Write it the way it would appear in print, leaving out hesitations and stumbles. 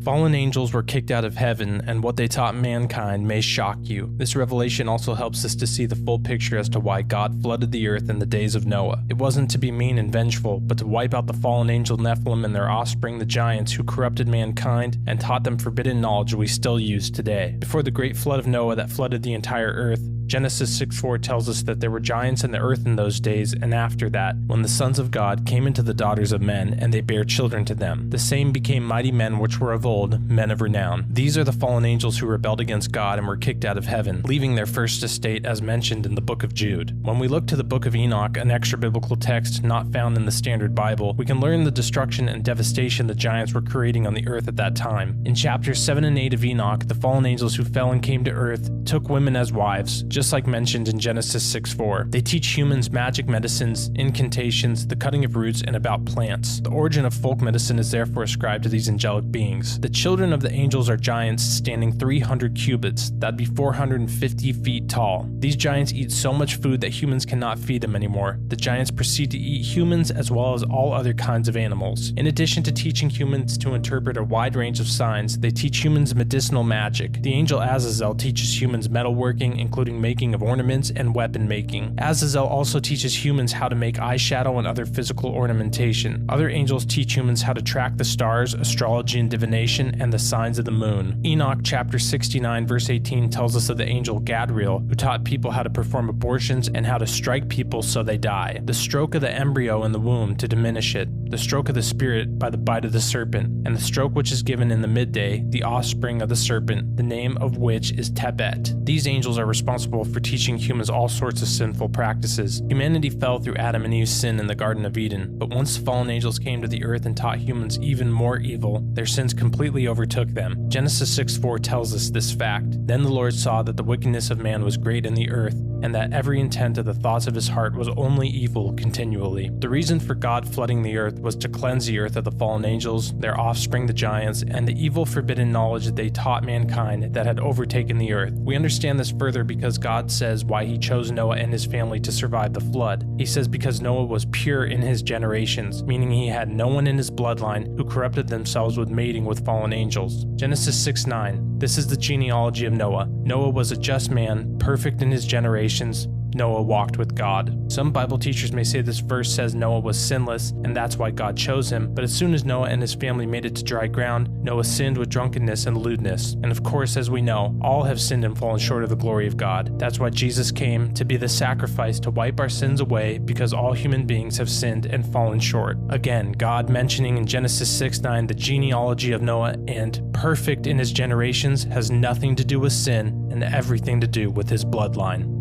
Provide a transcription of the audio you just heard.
Fallen angels were kicked out of heaven, and what they taught mankind may shock you. This revelation also helps us to see the full picture as to why God flooded the earth in the days of Noah. It wasn't to be mean and vengeful, but to wipe out the fallen angel Nephilim and their offspring, the giants, who corrupted mankind and taught them forbidden knowledge we still use today. Before the great flood of Noah that flooded the entire earth, Genesis 6:4 tells us that there were giants in the earth in those days, and after that, when the sons of God came into the daughters of men, and they bare children to them, the same became mighty men which were of old, men of renown. These are the fallen angels who rebelled against God and were kicked out of heaven, leaving their first estate as mentioned in the book of Jude. When we look to the book of Enoch, an extra-biblical text not found in the Standard Bible, we can learn the destruction and devastation the giants were creating on the earth at that time. In chapters 7 and 8 of Enoch, the fallen angels who fell and came to earth took women as wives, just like mentioned in Genesis 6:4. They teach humans magic medicines, incantations, the cutting of roots, and about plants. The origin of folk medicine is therefore ascribed to these angelic beings. The children of the angels are giants standing 300 cubits, that'd be 450 feet tall. These giants eat so much food that humans cannot feed them anymore. The giants proceed to eat humans as well as all other kinds of animals. In addition to teaching humans to interpret a wide range of signs, they teach humans medicinal magic. The angel Azazel teaches humans metalworking, including making of ornaments and weapon making. Azazel also teaches humans how to make eyeshadow and other physical ornamentation. Other angels teach humans how to track the stars, astrology and divination, and the signs of the moon. Enoch chapter 69 verse 18 tells us of the angel Gadriel, who taught people how to perform abortions and how to strike people so they die. The stroke of the embryo in the womb to diminish it, the stroke of the spirit by the bite of the serpent, and the stroke which is given in the midday, the offspring of the serpent, the name of which is Tebet. These angels are responsible for teaching humans all sorts of sinful practices. Humanity fell through Adam and Eve's sin in the Garden of Eden, but once the fallen angels came to the earth and taught humans even more evil, their sins completely overtook them. Genesis 6:4 tells us this fact. Then the Lord saw that the wickedness of man was great in the earth, and that every intent of the thoughts of his heart was only evil continually. The reason for God flooding the earth was to cleanse the earth of the fallen angels, their offspring the giants, and the evil forbidden knowledge that they taught mankind that had overtaken the earth. We understand this further because God says why he chose Noah and his family to survive the flood. He says because Noah was pure in his generations, meaning he had no one in his bloodline who corrupted themselves with mating with fallen angels. Genesis 6:9. This is the genealogy of Noah. Noah was a just man, perfect in his generations. Noah walked with God. Some Bible teachers may say this verse says Noah was sinless, and that's why God chose him, but as soon as Noah and his family made it to dry ground, Noah sinned with drunkenness and lewdness. And of course, as we know, all have sinned and fallen short of the glory of God. That's why Jesus came, to be the sacrifice to wipe our sins away, because all human beings have sinned and fallen short. Again, God mentioning in Genesis 6:9 the genealogy of Noah and perfect in his generations has nothing to do with sin and everything to do with his bloodline.